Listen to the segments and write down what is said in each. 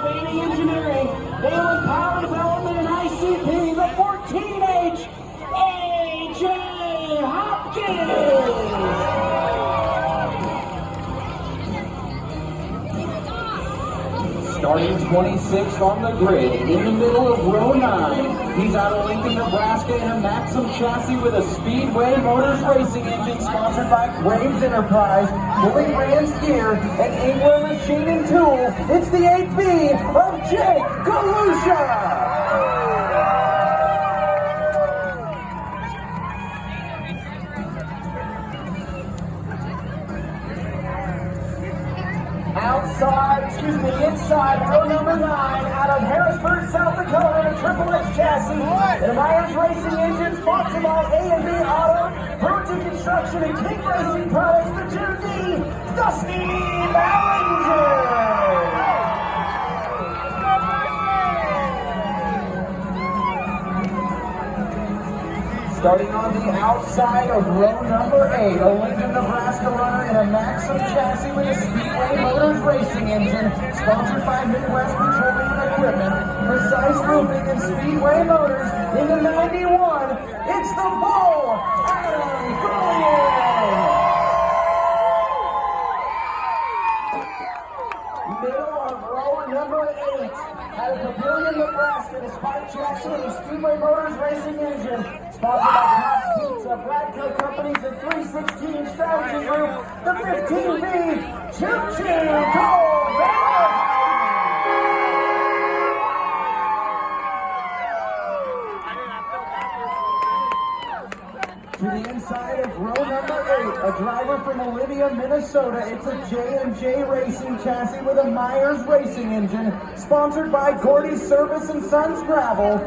Albany Engineering, Baylor Power Development and ICP, the 14H, A.J. Hopkins. Starting 26th on the grid, in the middle of row 9. He's out of Lincoln, Nebraska in a Maxim chassis with a Speedway Motors racing engine sponsored by Graves Enterprise, Bully Rand's Gear, and Engler Machine and Tool. It's the 8B of Jake Galusha. Inside row number 9 out of Harrisburg, South Dakota, a Triple X chassis and a Myers Racing engine sponsored by A&B Auto, Burton Construction, and King Racing Products, the 2D, Dusty Ballinger. Starting on the outside of row number 8, a Lincoln, Nebraska runner in a Maxim chassis with a Speedway Motors racing engine, sponsored by Midwest Petroleum Equipment, Precise Roofing, and Speedway Motors. In the 91, it's the Bull, Adam Gullion. Middle of row number 8, out of Pavilion, Nebraska, the Spike chassis with a Speedway Motors racing engine, sponsored by Hot Pizza, Bradco Companies, and 316 Strategy Group, the 15B, Choo Choo Cole. To the inside of row number 8, a driver from Olympia, Minnesota. It's a J&J Racing chassis with a Myers Racing engine, sponsored by Gordy Service and Sons Gravel,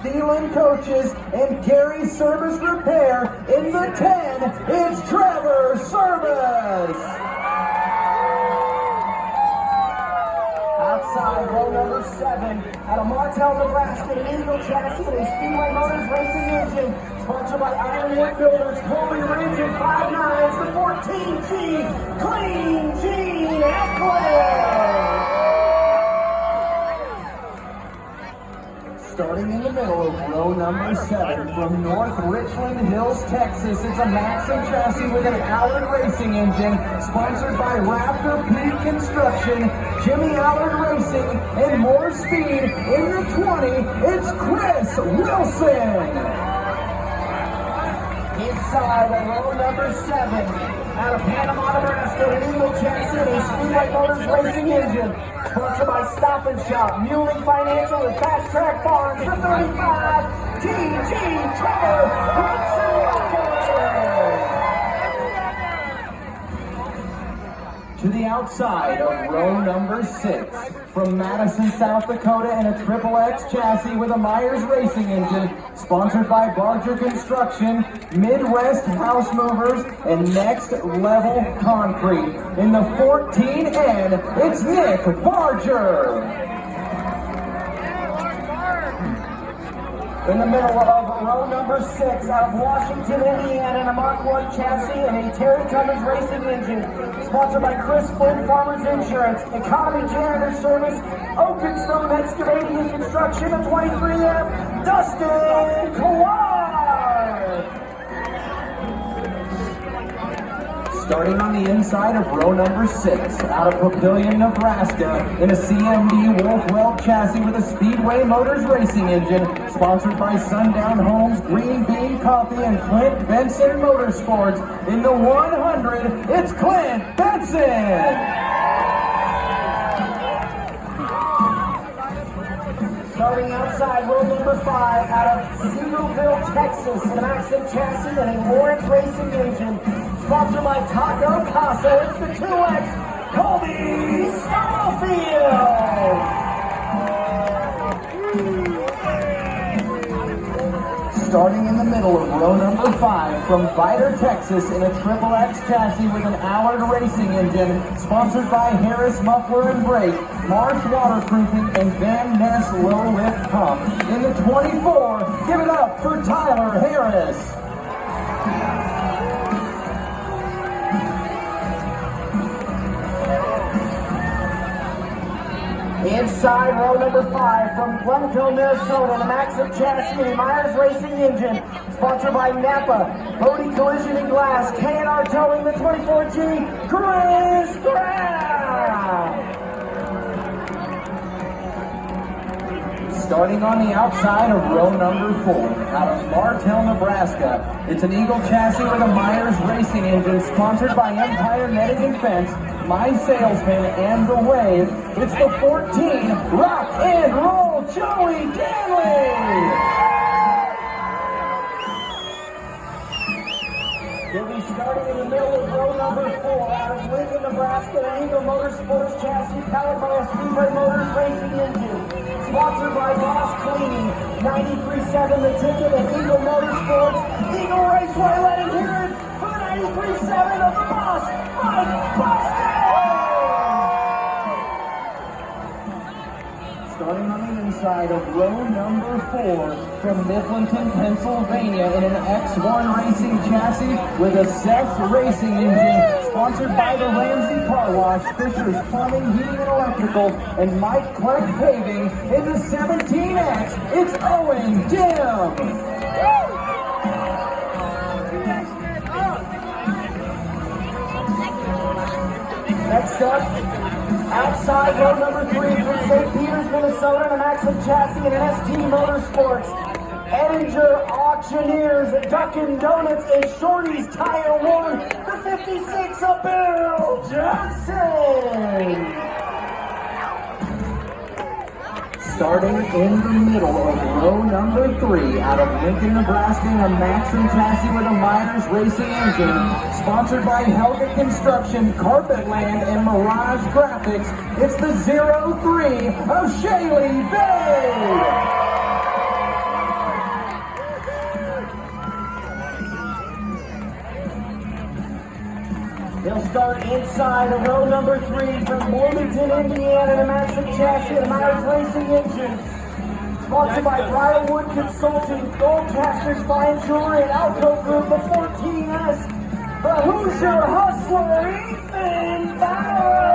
Thielen Coaches, and Gary Service Repair. In the 10, it's Trevor Service. Outside row number 7, out of Martell, Nebraska, an Eagle chassis and a Speedway Motors racing engine, sponsored by Ironwood Builders, Colby Ridge, and 5.9s, the 14G, Clean Gene Eckler. Starting in the middle of row number 7, from North Richland Hills, Texas, it's a Maxim chassis with an Allard Racing engine, sponsored by Raptor Peak Construction, Jimmy Allard Racing, and more speed. In the 20, it's Chris Wilson. Inside of row number 7, out of Panama, Nebraska, an Eagle chassis and a Speedway Motors racing engine, sponsored by Stop and Shop, Muling Financial, and Fast Track Farms, the 35, TG Trevor Hudson. To the outside of row number 6, from Madison, South Dakota, in a Triple X chassis with a Myers Racing engine, sponsored by Barger Construction, Midwest House Movers, and Next Level Concrete. In the 14N, it's Nick Barger. In the middle of row number 6, out of Washington, Indiana, a Mark 1 chassis and a Terry Cummins Racing engine, sponsored by Chris Flynn Farmers Insurance, Economy Janitor Service, Oakenstone Excavating and Construction, a 23F, Dustin Clark. Starting on the inside of row number 6, out of Papillion, Nebraska, in a CMD Wolf-Weld chassis with a Speedway Motors racing engine, sponsored by Sundown Homes, Green Bean Coffee, and Clint Benson Motorsports. In the 100, it's Clint Benson! Starting outside row number 5, out of Cedarville, Texas, an Maxim chassis and a Lawrence Racing engine, sponsored by Taco Casa. It's the 2X, Colby Stubblefield. Starting in the middle of row number 5, from Vidor, Texas, in a Triple X chassis with an Allard Racing engine, sponsored by Harris Muffler and Brake, Marsh Waterproofing, and Van Ness Low Lift Pump. In the 24, give it up for Tyler Harris. Inside inside row number 5 from Glenville, Minnesota, the Maxim Chassis and Myers Racing Engine, sponsored by Napa, Bodie Collision and Glass, K&R Towing, the 24G, Chris Graff. Starting on the outside of row number 4, out of Martell, Nebraska, it's an Eagle chassis with a Myers Racing Engine, sponsored by Empire Netting and Fence, My Salesman, and The Wave. It's the 14, Rock and Roll Joey Danley! He'll be starting in the middle of row number 4 out of Lincoln, Nebraska, an Eagle Motorsports chassis powered by a Speedway Motors Racing Engine. Sponsored by Boss Cleaning, 93.7 The Ticket, and Eagle Motorsports. Eagle Raceway, let him hear it for the 93.7 of the Boss, Mike Boston! Starting on the inside of row number 4 from Mifflinton, Pennsylvania, in an X1 Racing chassis with a Seth Racing Engine, sponsored by the Ramsey Car Wash, Fisher's Plumbing, Heating and Electrical, and Mike Clark Paving. In the 17X, it's Owen Dim. Next up, outside row number 3 from St. Peters, Minnesota, the Maxim Chassis and an ST Motorsports. Edinger Auctioneers, Dunkin' Donuts, and Shorty's Tire 1, the 56 of Bill Johnson. Starting in the middle of row number 3, out of Lincoln, Nebraska, a Maxim chassis with a Myers Racing Engine, sponsored by Helga Construction, Carpetland, and Mirage Graphics. It's the 03 of Shaylee Bay. He'll start inside of row number 3 from Bloomington, Indiana, the Maxim Chassis and Myers Racing Engine. Sponsored by Briarwood Consulting, Goldcasters Fine Jewelry, and Alco Group, the 14S, the Hoosier Hustler, Ethan Bauer.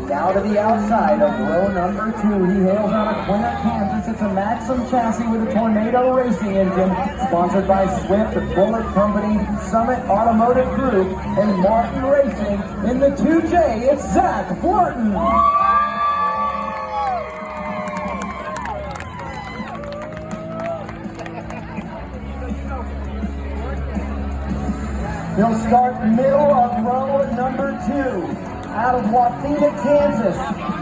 Now to the outside of row number 2, he hails out of Quinter, Kansas. It's a Maxim chassis with a Tornado Racing Engine, sponsored by Swift, Bullet Company, Summit Automotive Group, and Martin Racing. In the 2J, it's Zach Horton. He'll start middle of row number 2. Out of Waukegan, Kansas.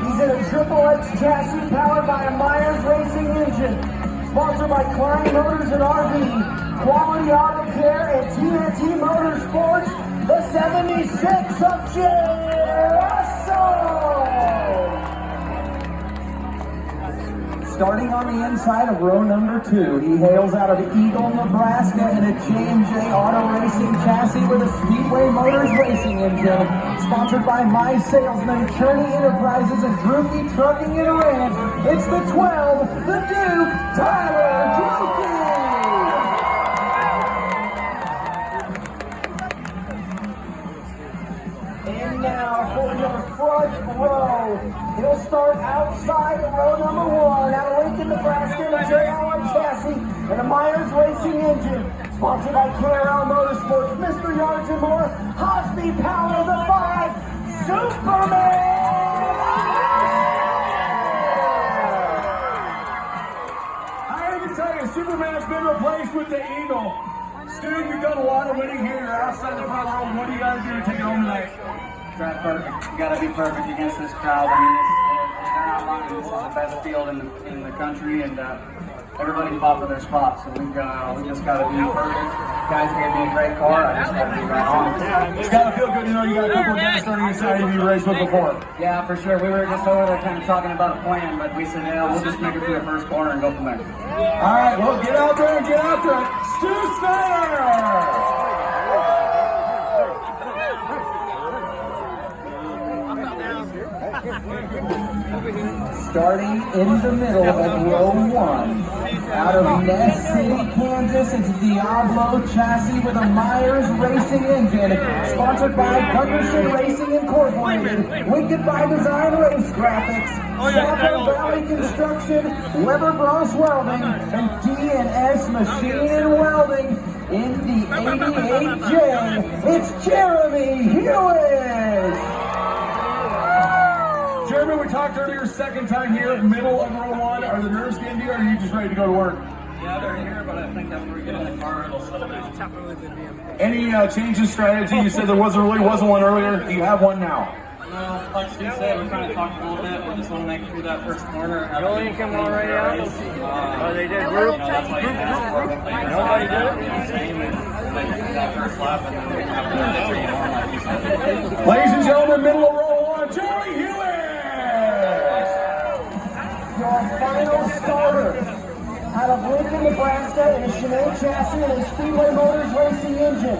He's in a Triple X chassis powered by a Myers Racing Engine. Sponsored by Klein Motors and RV, Quality Auto Care, and TNT Motorsports, the 76 of Jay Russell. Starting on the inside of row number 2, he hails out of Eagle, Nebraska, in a J&J Auto Racing chassis with a Speedway Motors Racing Engine, sponsored by My Salesman, Kearney Enterprises, and Druki Trucking and Ranch. It's the 12, the Duke, Tyler Druki! And now for your front row, he'll start outside of row number 1, out of Lincoln, Nebraska, in a JLM chassis and a Myers Racing Engine, sponsored by KRL Motorsports, Mr. Yards and More, Hosby Power, the 5, Superman! I have to tell you, Superman's been replaced with the Eagle. Stu, you've done a lot of winning here. You're outside the front row. What do you got to do to take it home tonight? Try perfect. You gotta be perfect against this crowd. I mean, they're not lying. This is the best field in the country, and everybody fought for their spot. So we just gotta be perfect. Guys gave me a great car. I just gotta be right on. It's got to feel good to know you got a couple of guys starting your side you've raced with before. Yeah, for sure. We were just over there kind of talking about a plan, but we said, yeah, we'll just make it through the first corner and go from there. All right, well, get out there and get after it. Stu Snyder! Starting in the middle of row 1, out Out of Ness City, Kansas, it's Diablo Chassis with a Myers Racing engine. Sponsored by Gunderson Racing Incorporated, Wicked by Design Race Graphics, Sapper Valley Construction, Weber Bros Welding, and D&S Machine and Welding. In the 88J, it's Jeremy Hewitt! Jeremy, we talked earlier, second time here, middle of row one. Are the nerves getting to you, or are you just ready to go to work? Yeah, they're here, but I think after we get in the car, it'll settle down. Any change in strategy? You said there wasn't one earlier. Do you have one now? No, like Steve said, we kind of talked a little bit. We just want to make it through that first corner. You come on right out. Oh, they did group. That's why you asked for it. Nobody did it. That first lap, and then we have to continue on, like you said. Ladies and gentlemen, middle of row one, Jeremy Hewitt! Your final starter out of Lincoln, Nebraska, in a Chinook chassis and a Speedway Motors Racing engine.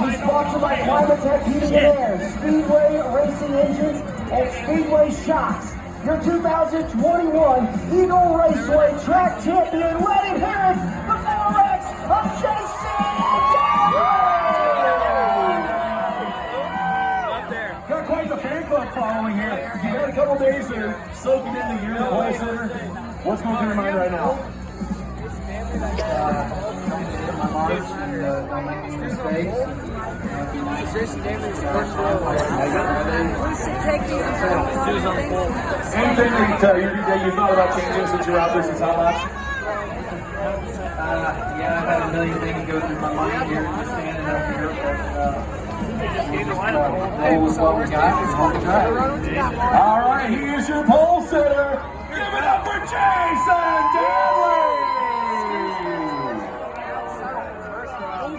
He's sponsored by Climatech Heating and Air, Speedway Racing Engines, and Speedway Shocks. Your 2021 Eagle Raceway Track Champion, let him hear it, the 4X of Jason Dowling! Got quite the fan club following here. You had a couple days to soak it in the year of play center. What's going through your mind right now? My marks and don't make any mistakes. Anything that you thought about changing since you're out there since how much? Yeah, I've had a million things go through my mind here, just standing up here, but roll with what we got. It's on the track. All right, he is your pole sitter. Give it up for Jason Dowling!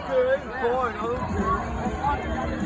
Good boy,